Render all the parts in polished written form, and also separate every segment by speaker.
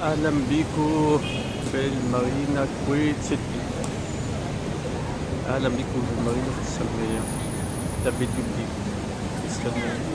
Speaker 1: أهلا بيكو بالمارينا كويت سيتي. أهلا بيكو بالمارينا في السلمية. ده فيديو جديد في السلمية.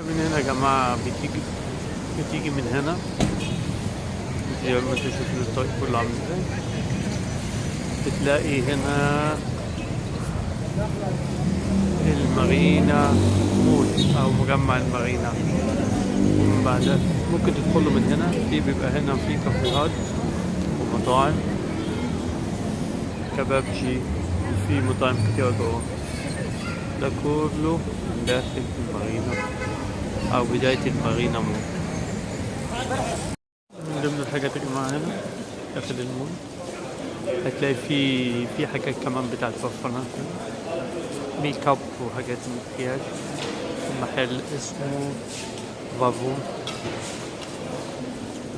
Speaker 1: من هنا يا جماعة بتيجي من هنا. زي ما انتوا شايفين الطريق كله عامل ازاي. بتلاقي هنا المارينا مول او مجمع المارينا، ومن بعدها ممكن تدخلوا من هنا. بيبقى هنا في كافيهات ومطاعم كبابجي، وفي مطاعم كتير جوه. ده كله من داخل المارينا او بداية المارينا مول. من ضمن الحاجات اللي معانا هنا داخل المول هتلاقي في حاجات كمان بتاعت برفانات، ميك اب وحاجات مكياج. محل اسمه فافو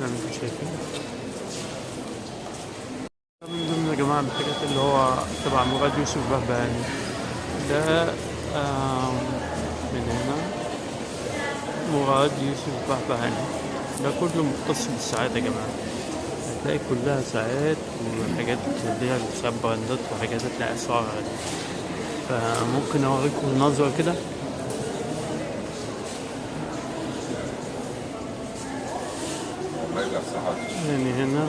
Speaker 1: زي ما انتم شايفين. من ضمن يا جماعة الحاجات اللي هو تبع مراد يوسف بهبهاني ده. من هنا مراد يوسف بهبهاني ده كله مختص بالساعات يا جماعة. هتلاقي كلها ساعات وحاجات اللي هي ساعات براندات وحاجات هتلاقي أسعار عالية. فممكن أوريكم نظرة كده. يعني هنا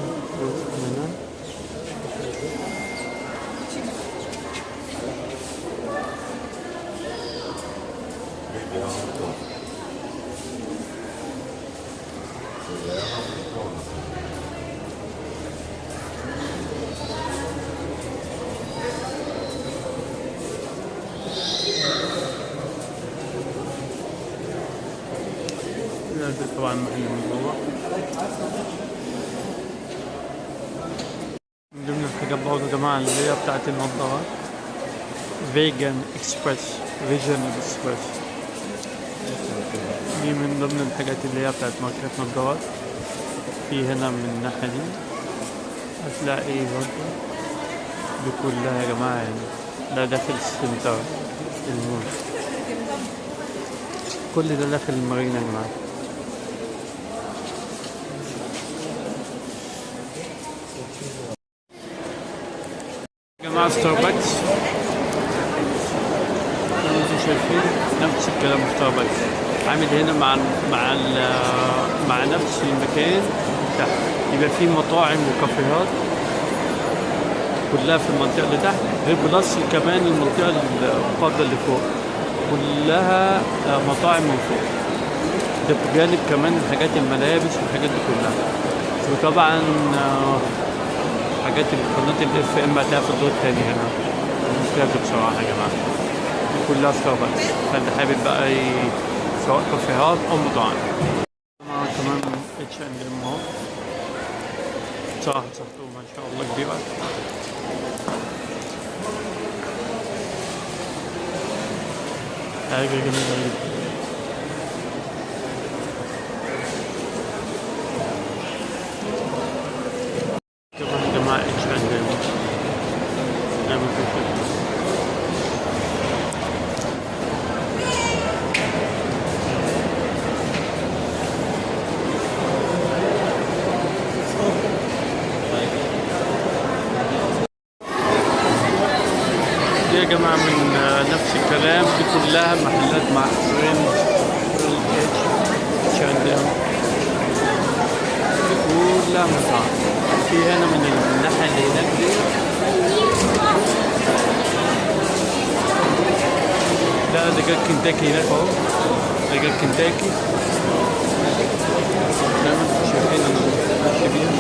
Speaker 1: ده طبعا محل من جوه. من ضمن الحاجات برضه يا جماعة اللي هي بتاعت النضارات فيجن اكسبرس. دي من ضمن الحاجات اللي هي بتاعت ماركات نضارات. في هنا من الناحية دي هتلاقي برضه دي كلها يا جماعة يعني. ده داخل السنتر المول، كل ده داخل المارينا يا جماعة. يا جماعة ستاربكس زي ما انتم شايفين نفس الكلام. ستاربكس عامل هنا مع نفس المكان تحت. يبقى فيه مطاعم وكافيهات كلها في المنطقة اللي تحت، غير بلس كمان المنطقة القابلة اللي فوق كلها مطاعم من فوق. ده بجانب كمان حاجات الملابس والحاجات دي كلها. وطبعا حاجات قناة الاف ام هتلاقيها في الدور التاني هنا. ممتازة بصراحة يا جماعة. دي كلها ستاربكس، فاللي حابب بقى سواء كافيهات أو مطاعم. كمان اتش اند ام اهو. بصراحة مساحته ما شاء الله كبيرة. حاجة جميلة جدا. كمان يا جماعة اتش اند ام نعمل كده. دي يا جماعة من نفس الكلام. دي كلها محلات مع فريند اتش اند ام. دي كلها مطاعم. في هنا من الناحية اللي هناك دي ده دجاج كنتاكي هناك اهو. دجاج كنتاكي زي ما انتم شايفين انا ماشي بيها.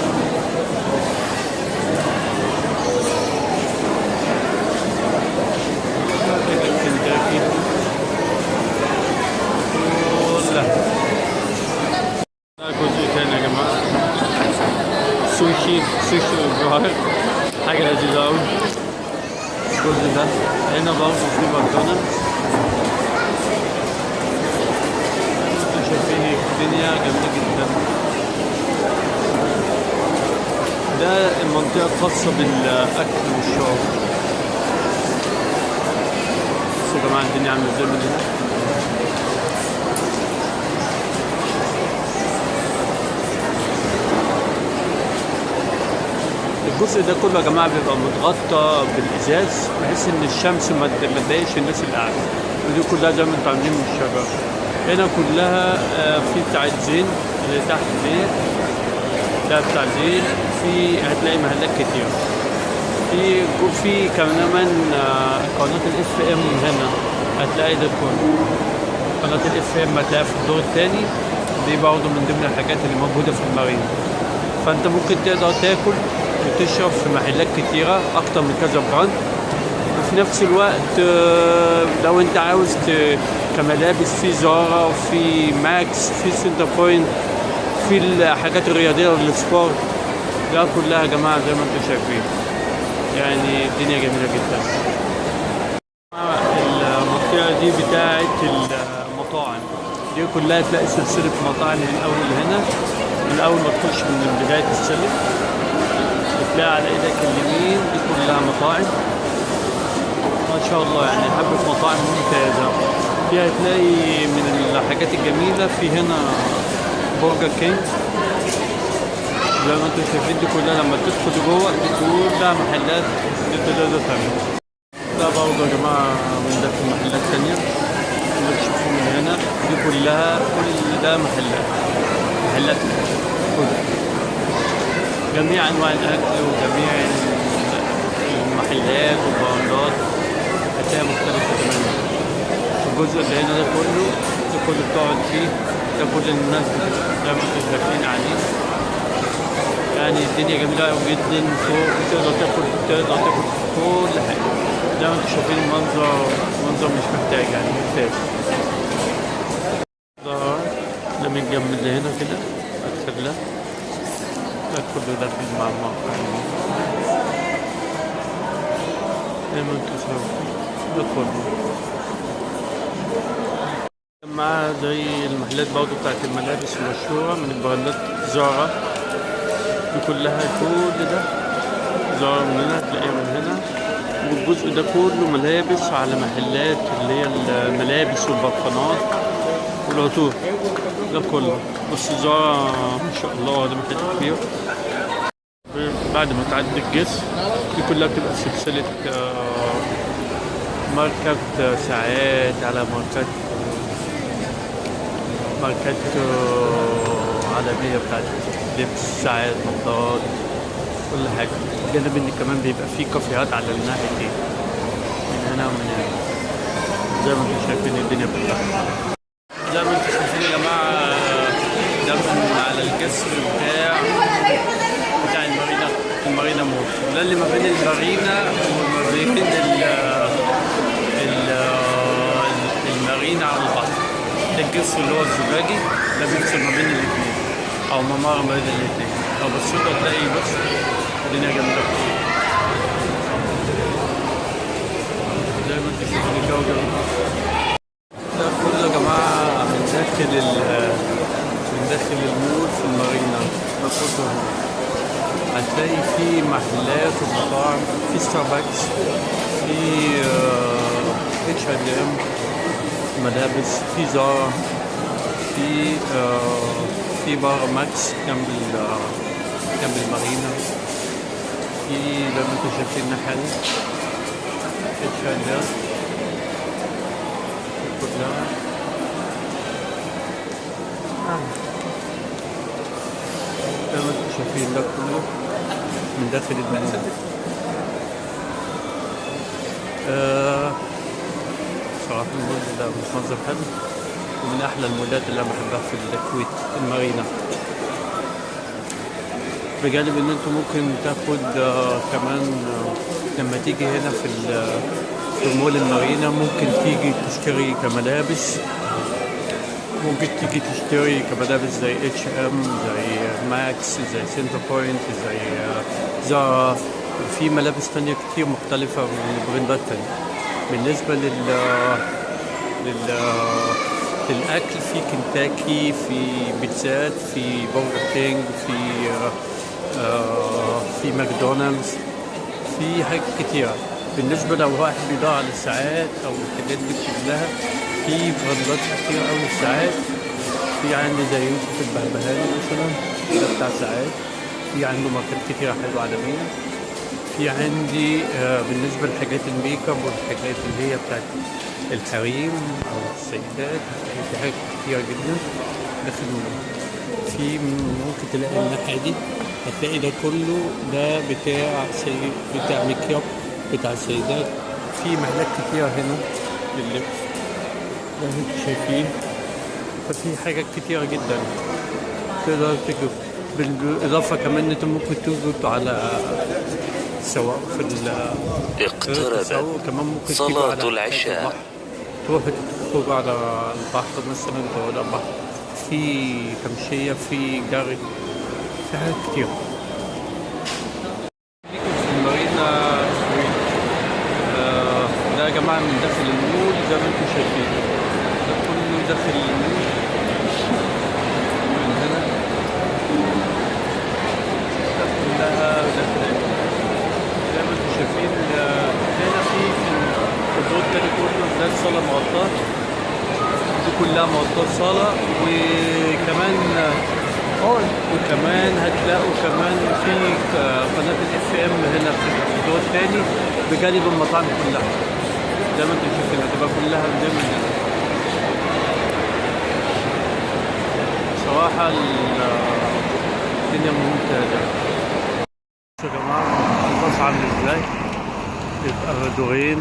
Speaker 1: سوشي الظاهر حاجة لذيذة أوي. كل ده هنا برضه في ماكدونالدز. انتوا شايفين الدنيا جامدة جدا. ده المنطقة الخاصة بالأكل والشرب. بصوا يا جماعة الدنيا عاملة ازاي من هنا. الجزء ده كله يا جماعة بيبقى متغطى بالإزاز بحيث إن الشمس ما تضايقش الناس اللي قاعدة. ودي كلها زي ما انتوا عاملين من الشجر. هنا كلها في بتاعة زين اللي تحت ديت. ده بتاع زين. في هتلاقي محلات كتير. في كمان قناة الاف ام هنا هتلاقي ده كله. قناة الاف ام هتلاقيها في الدور التاني. دي برضه من ضمن الحاجات اللي موجودة في المارينا. فانت ممكن تقدر تاكل وتشرب في محلات كتيرة أكتر من كذا براند. وفي نفس الوقت لو انت عاوز كملابس في زارا وفي ماكس في سنتر بوينت في الحاجات الرياضية والسبورت. ده كلها يا جماعة زي ما انتم شايفين يعني الدنيا جميلة جدا. المنطقة دي بتاعت المطاعم دي كلها تلاقي سلسلة مطاعم من أول هنا. من أول ما تخش من بداية السلم بتلاقي على إيدك اليمين دي كلها مطاعم ما شاء الله. يعني حبة مطاعم ممتازة. فيها تلاقي من الحاجات الجميلة في هنا برجر كينج زي ما انتم شايفين. دي كلها لما تدخل جوه دي كلها محلات تقدر تعمل. ده برضه يا جماعة من ده في محلات تانية اللي بتشوفوه من هنا. دي كلها كل ده محلات كلها. جميع انواع الاكل وجميع المحلات والبراندات هتلاقيها مختلفة تماما. الجزء اللي هنا ده كله بتقعد فيه. ده كل الناس زي ما انتم شايفين عليه. يعني الدنيا جميلة أوي جدا. فوق تقدر تاكل في كل حاجة. زي ما انتم شايفين منظر مش محتاج يعني ممتاز. ده من جنب اللي هنا كده أكثر له. ده كله ده في المعمار زي ما انتم شايفين. ده كله مع زي المحلات برضه بتاعت الملابس المشهورة من البراندات زارا. دي كلها كل ده زارا من هنا تلاقيها من هنا. والجزء ده كله ملابس على محلات اللي هي الملابس والبطانات والعطور. ده كله بس زارا ما شاء الله ده محل كبير. بعد ما تعدي الجسر دي كلها بتبقى سلسلة ماركات ساعات على ماركات عالمية بتاعت لبس ساعات نظارات كل حاجة. الجانب ان كمان بيبقى فيه كافيهات على الناحية دي من هنا ومن هنا. زي ما انتم شايفين الدنيا كلها زي ما انتم شايفين يا جماعة. ده من على الجسر بتاع المارينا مول. ده اللي ما بين المارينا وما بين المارينا على البحر. ده الجسر اللي هو الزجاجي ده بيفصل ما بين الاثنين او ممر ما بين الاثنين. لو بصيت هتلاقي بس الدنيا جامدة زي ما انتم شايفين الجو جميل. ده كله يا جماعة من داخل المول في المارينا. ده كله هتلاقي في محلات ومطاعم في ستاربكس في H&M ملابس في زارا في بار ماكس جنب المارينا. في زي ما انتم شايفين الناحية دي H&M كلها. زي ما انتم شايفين ده كله من داخل المول. صراحة المول ده منظر حلو ومن أحلى المولات اللي أنا بحبها في الكويت المارينا. بجانب إن أنتم ممكن تاخد كمان لما تيجي هنا في مول المارينا ممكن تيجي تشتري كملابس ممكن تيجي تشتري كملابس زي H&M، زي ماكس، زي سنتر بوينت، زي زارا. في ملابس تانية كتير مختلفة من براندات تانية. بالنسبة لل... للأكل، في كنتاكي، في بيتزات، في برجر كينج، في ماكدونالدز، في حاجات كتيرة. بالنسبة لو واحد بيدور على الساعات أو الحاجات دي كلها، في براندات كتير أوي للساعات. في عندي زي يوسف البهبهاني مثلا، ده بتاع ساعات. في عنده ماركات كتيرة حلوة عالمية. في عندي بالنسبة لحاجات الميك اب والحاجات اللي هي بتاعت الحريم أو السيدات، في حاجات كتيرة جدا داخل منه. في ممكن تلاقي الناحية دي، هتلاقي ده كله ده بتاع ميك اب بتاع السيدات. في محلات كتيرة هنا لللبس زي ما انتم شايفين. ففي حاجات كتيرة جدا تقدر تجيب. بالإضافة كمان إن انتم ممكن تجوا على سواء في
Speaker 2: اقتربت
Speaker 1: كمان ممكن تيجوا
Speaker 2: صلاة
Speaker 1: على البحر،
Speaker 2: العشاء.
Speaker 1: تروحوا تخرجوا على البحر مثلا، تقعدوا على البحر، في تمشية، في جري، في حاجات كتير. في المارينا ستريت. ده يا جماعة من داخل المول زي ما انتم شايفين، ده كله داخل المول من هنا، ده كلها داخل المول زي ما انتم شايفين. هنا في الدور التاني كله ده الصالة مغطاة، دي كلها مغطاة صالة. وكمان هتلاقوا كمان في قناة الFM هنا في الدور التاني بجانب المطاعم كلها زي ما انتم شايفين، هتبقى كلها ضمن هنا. صراحة الدنيا ممتازة. يا جماعة الباص عامل ازاي؟ يبقى دورين